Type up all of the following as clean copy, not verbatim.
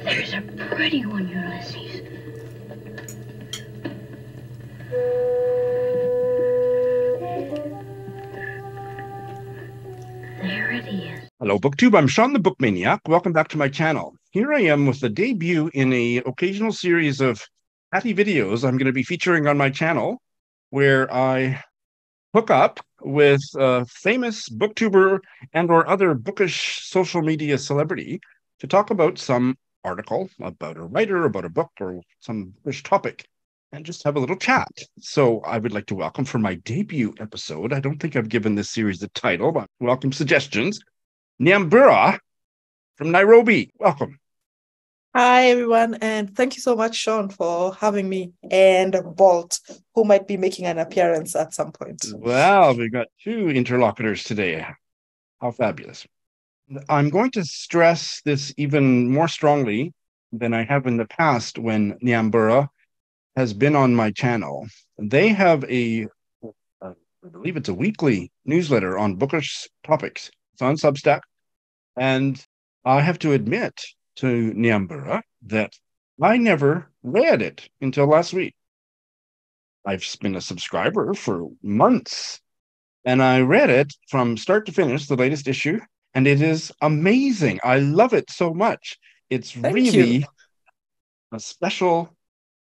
There's a pretty one, Ulysses. There it is. Hello, BookTube. I'm Shawn the Book Maniac. Welcome back to my channel. Here I am with the debut in a occasional series of catty videos I'm going to be featuring on my channel, where I hook up with a famous booktuber and or other bookish social media celebrity to talk about some article, about a writer, about a book, or some bookish topic, and just have a little chat. So I would like to welcome for my debut episode, I don't think I've given this series a title, but welcome suggestions, Nyambura from Nairobi. Welcome. Hi, everyone, and thank you so much, Shawn, for having me, and Bolt, who might be making an appearance at some point. Well, we've got two interlocutors today. How fabulous. I'm going to stress this even more strongly than I have in the past when Nyambura has been on my channel. They have I believe it's a weekly newsletter on bookish topics. It's on Substack. And I have to admit to Nyambura that I never read it until last week. I've been a subscriber for months, and I read it from start to finish, the latest issue, and it is amazing. I love it so much. It's really a special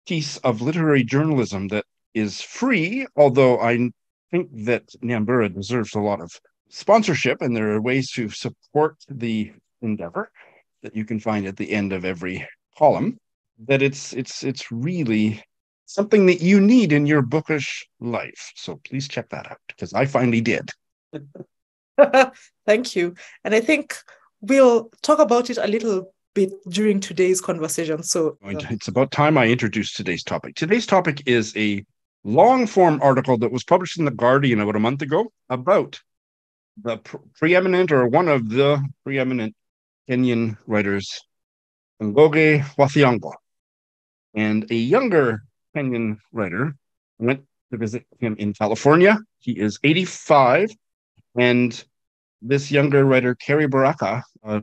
piece of literary journalism that is free, although I think that Nyambura deserves a lot of sponsorship, and there are ways to support the endeavor that you can find at the end of every column, that it's really something that you need in your bookish life. So please check that out, because I finally did. Thank you. And I think we'll talk about it a little bit during today's conversation. So it's about time I introduced today's topic. Today's topic is a long-form article that was published in The Guardian about a month ago about the preeminent, or one of the preeminent, Kenyan writers, Ngũgĩ wa Thiong'o. And a younger Kenyan writer went to visit him in California. He is 85, and this younger writer, Carrie Baraka,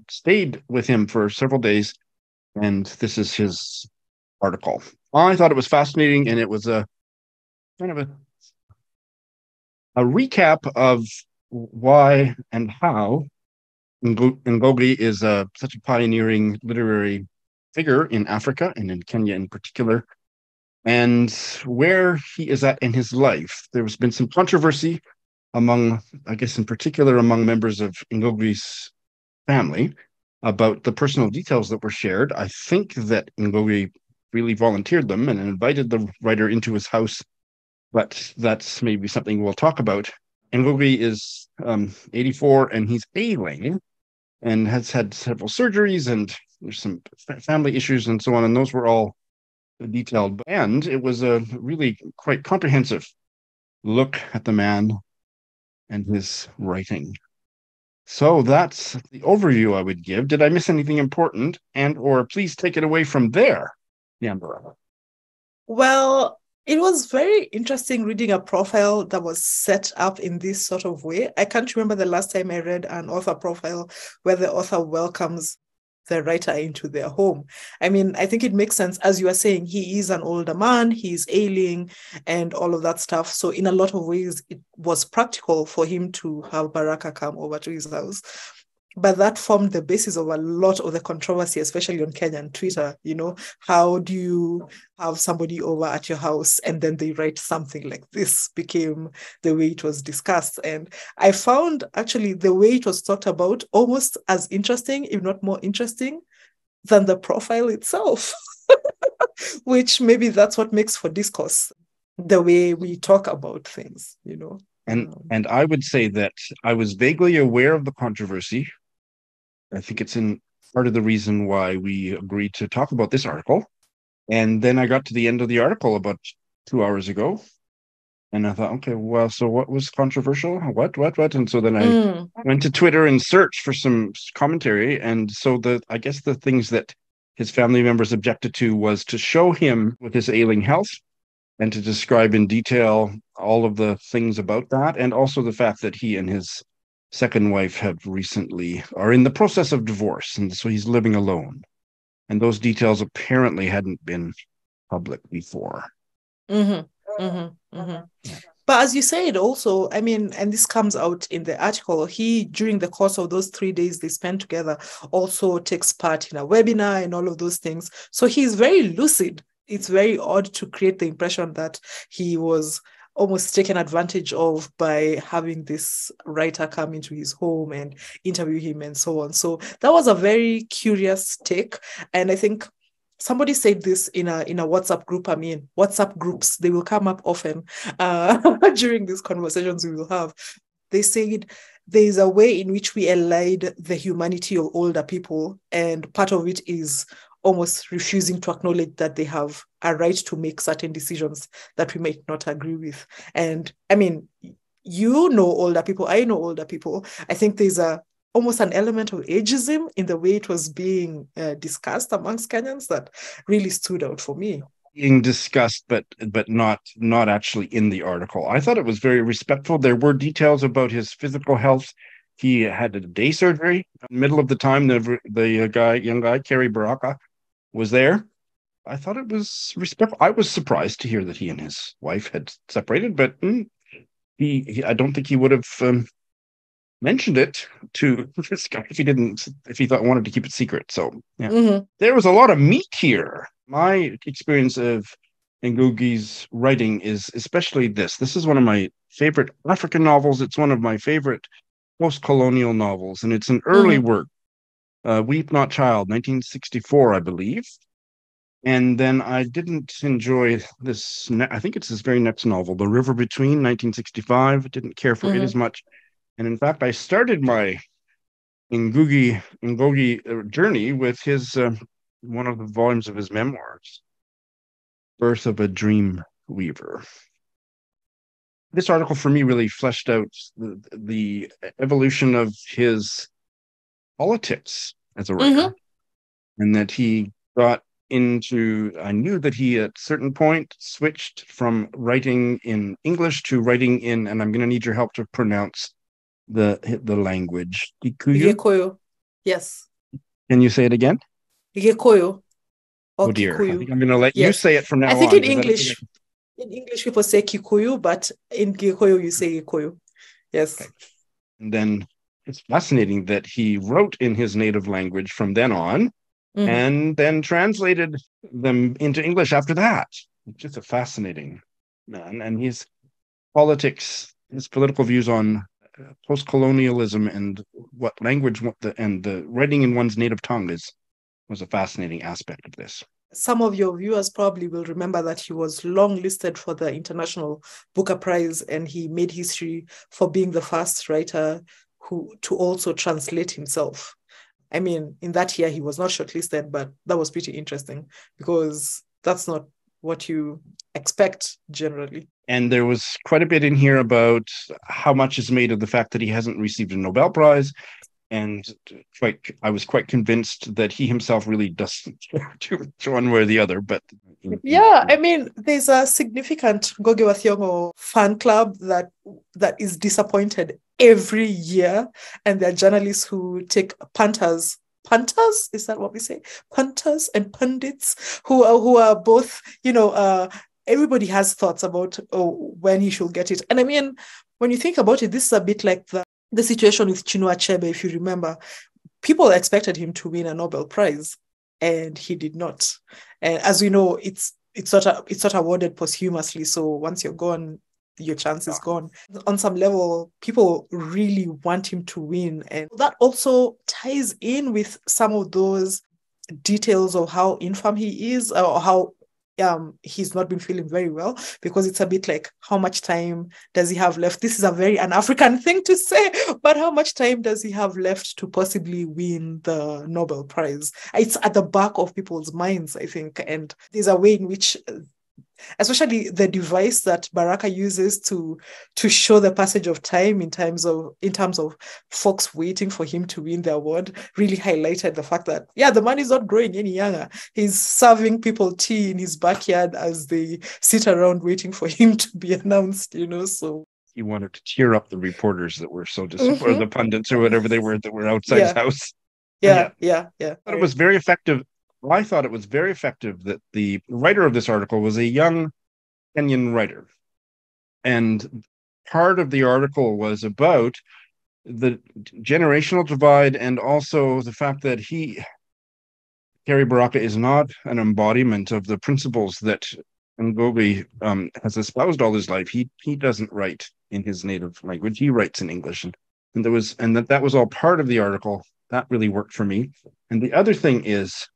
stayed with him for several days, and this is his article. I thought it was fascinating, and it was a kind of a recap of why and how Ngũgĩ is such a pioneering literary figure in Africa, and in Kenya in particular, and where he is at in his life. There's been some controversy among, I guess in particular, among members of Ngũgĩ's family about the personal details that were shared. I think that Ngũgĩ really volunteered them and invited the writer into his house, but that's maybe something we'll talk about. Ngũgĩ is 84, and he's ailing and has had several surgeries, and there's some family issues and so on, and those were all detailed. And it was a really quite comprehensive look at the man and his writing. So that's the overview I would give. Did I miss anything important? And or please take it away from there, Nyambura. Well, it was very interesting reading a profile that was set up in this sort of way. I can't remember the last time I read an author profile where the author welcomes the writer into their home. I mean, I think it makes sense. As you are saying, he is an older man, he's ailing and all of that stuff. So in a lot of ways, it was practical for him to have Baraka come over to his house. But that formed the basis of a lot of the controversy, especially on Kenyan Twitter. You know, how do you have somebody over at your house and then they write something like this? Became the way it was discussed. And I found actually the way it was talked about almost as interesting, if not more interesting, than the profile itself, which maybe that's what makes for discourse, the way we talk about things, you know. And I would say that I was vaguely aware of the controversy. I think it's in part of the reason why we agreed to talk about this article. And then I got to the end of the article about 2 hours ago, and I thought, okay, well, so what was controversial? What? And so then I went to Twitter and searched for some commentary. And so I guess the things that his family members objected to was to show him with his ailing health and to describe in detail all of the things about that, and also the fact that he and his second wife are in the process of divorce, and so he's living alone. And those details apparently hadn't been public before. Mm-hmm, mm-hmm, mm-hmm. But as you said also, I mean, and this comes out in the article, he, during the course of those 3 days they spent together, also takes part in a webinar and all of those things. So he's very lucid. It's very odd to create the impression that he was almost taken advantage of by having this writer come into his home and interview him and so on. So that was a very curious take. And I think somebody said this in a WhatsApp group. I mean, WhatsApp groups, they will come up often during these conversations we will have. They said there is a way in which we elide the humanity of older people, and part of it is almost refusing to acknowledge that they have a right to make certain decisions that we might not agree with. And I mean, you know older people, I know older people. I think there's almost an element of ageism in the way it was being discussed amongst Kenyans that really stood out for me. Being discussed, but not actually in the article. I thought it was very respectful. There were details about his physical health. He had a day surgery. In the middle of the time, the young guy, Kerry Baraka, was there. I thought it was respectful. I was surprised to hear that he and his wife had separated, but I don't think he would have mentioned it to this guy if he wanted to keep it secret. So yeah, There was a lot of meat here. My experience of Ngũgĩ's writing is especially this. This is one of my favorite African novels. It's one of my favorite post-colonial novels, and it's an early work. Weep Not Child, 1964, I believe. And then I didn't enjoy this. I think it's his very next novel, The River Between, 1965. Didn't care for it as much. And in fact, I started my Ngũgĩ journey with his one of the volumes of his memoirs, Birth of a Dream Weaver. This article for me really fleshed out the evolution of his politics as a writer, and that he got into, I knew that he at a certain point switched from writing in English to writing in, and I'm going to need your help to pronounce the language. Gikuyu. Yes. Can you say it again? Gikuyu. Oh dear. Kikuyu. I think I'm going to let you say it from now on. I think in English people say Kikuyu, but in Gikuyu you say Gikuyu. Yes. Okay. And then it's fascinating that he wrote in his native language from then on, and then translated them into English after that. It's just a fascinating man. And his politics, his political views on post-colonialism and what language and the writing in one's native tongue was a fascinating aspect of this. Some of your viewers probably will remember that he was long-listed for the International Booker Prize, and he made history for being the first writer to also translate himself. I mean, in that year, he was not shortlisted, but that was pretty interesting because that's not what you expect generally. And there was quite a bit in here about how much is made of the fact that he hasn't received a Nobel Prize. And I was quite convinced that he himself really doesn't care to one way or the other. But yeah, I mean, there's a significant Ngũgĩ wa Thiong'o fan club that is disappointed every year, and there are journalists who take punters, is that what we say? Punters and pundits who are both, everybody has thoughts about when he should get it. And I mean, when you think about it, this is a bit like the situation with Chinua Achebe, if you remember. People expected him to win a Nobel Prize, and he did not. And as we know, it's not awarded posthumously. So once you're gone, your chance is gone. On some level, people really want him to win. And that also ties in with some of those details of how infirm he is, or how he's not been feeling very well, because it's a bit like, how much time does he have left? This is a very an-African thing to say, but how much time does he have left to possibly win the Nobel Prize? It's at the back of people's minds, I think, and there's a way in which, especially the device that Baraka uses to show the passage of time in terms of folks waiting for him to win the award, really highlighted the fact that, the man is not growing any younger. He's serving people tea in his backyard as they sit around waiting for him to be announced, so. He wanted to cheer up the reporters that were so disappointed, or the pundits or whatever they were that were outside his house. Yeah. But it was very effective I thought it was very effective that the writer of this article was a young Kenyan writer. And part of the article was about the generational divide and also the fact that Kerry Baraka, is not an embodiment of the principles that Ngũgĩ has espoused all his life. He doesn't write in his native language. He writes in English. And that was all part of the article. That really worked for me. And the other thing is,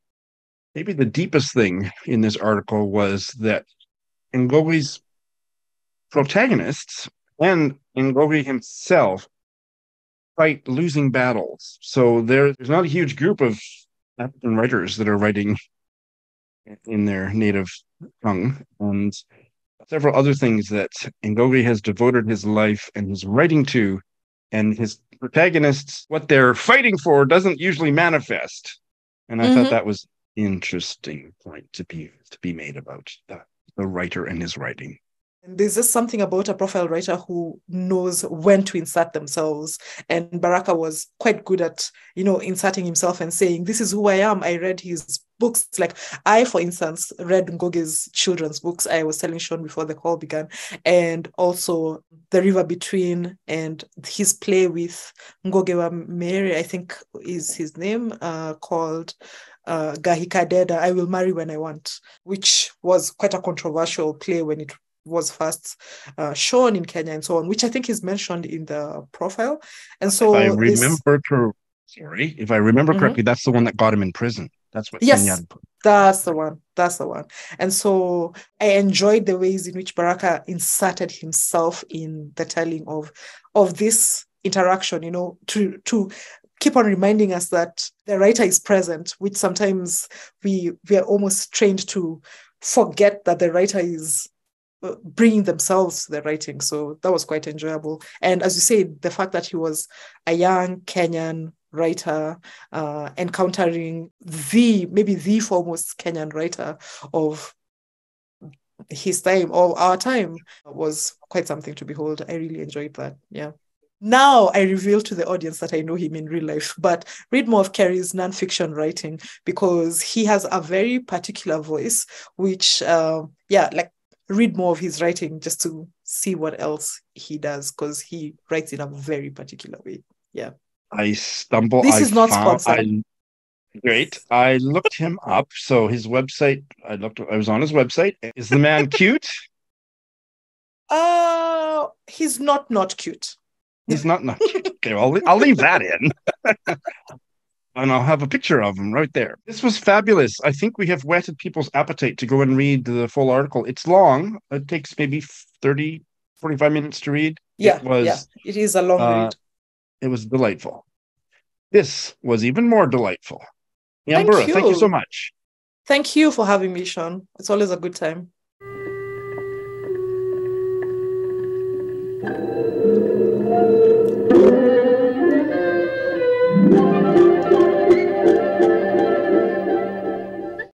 maybe the deepest thing in this article was that Ngũgĩ's protagonists and Ngũgĩ himself fight losing battles. So there's not a huge group of African writers that are writing in their native tongue, and several other things that Ngũgĩ has devoted his life and his writing to, and his protagonists, what they're fighting for doesn't usually manifest. And I thought that was interesting point to be made about the writer and his writing. There's just something about a profile writer who knows when to insert themselves. And Baraka was quite good at, inserting himself and saying, this is who I am. I read his books. Like I, for instance, read Ngũgĩ's children's books. I was telling Shawn before the call began. And also The River Between and his play with Ngũgĩ Mirii, I think is his name, called Ngaahika Ndeenda, I Will Marry When I Want, which was quite a controversial play when it was first shown in Kenya and so on, which I think is mentioned in the profile. And so if I remember correctly, that's the one that got him in prison. That's what Kenyan put. That's the one. And so I enjoyed the ways in which Baraka inserted himself in the telling of this interaction, to keep on reminding us that the writer is present, which sometimes we are almost trained to forget that the writer is bringing themselves to the writing. So that was quite enjoyable. And as you say, the fact that he was a young Kenyan writer encountering maybe the foremost Kenyan writer of his time or our time was quite something to behold. I really enjoyed that. Yeah. Now I reveal to the audience that I know him in real life, but read more of Kerry's nonfiction writing because he has a very particular voice, which, read more of his writing just to see what else he does because he writes in a very particular way. Yeah. This is not sponsored. Great. I looked him up. So his website, I was on his website. Is the man cute? He's not cute. He's not cute. Okay, well, I'll leave that in. And I'll have a picture of him right there. This was fabulous. I think we have whetted people's appetite to go and read the full article. It's long. It takes maybe 30, 45 minutes to read. Yeah, it is a long read. It was delightful. This was even more delightful. Nyambura, thank you so much. Thank you for having me, Shawn. It's always a good time.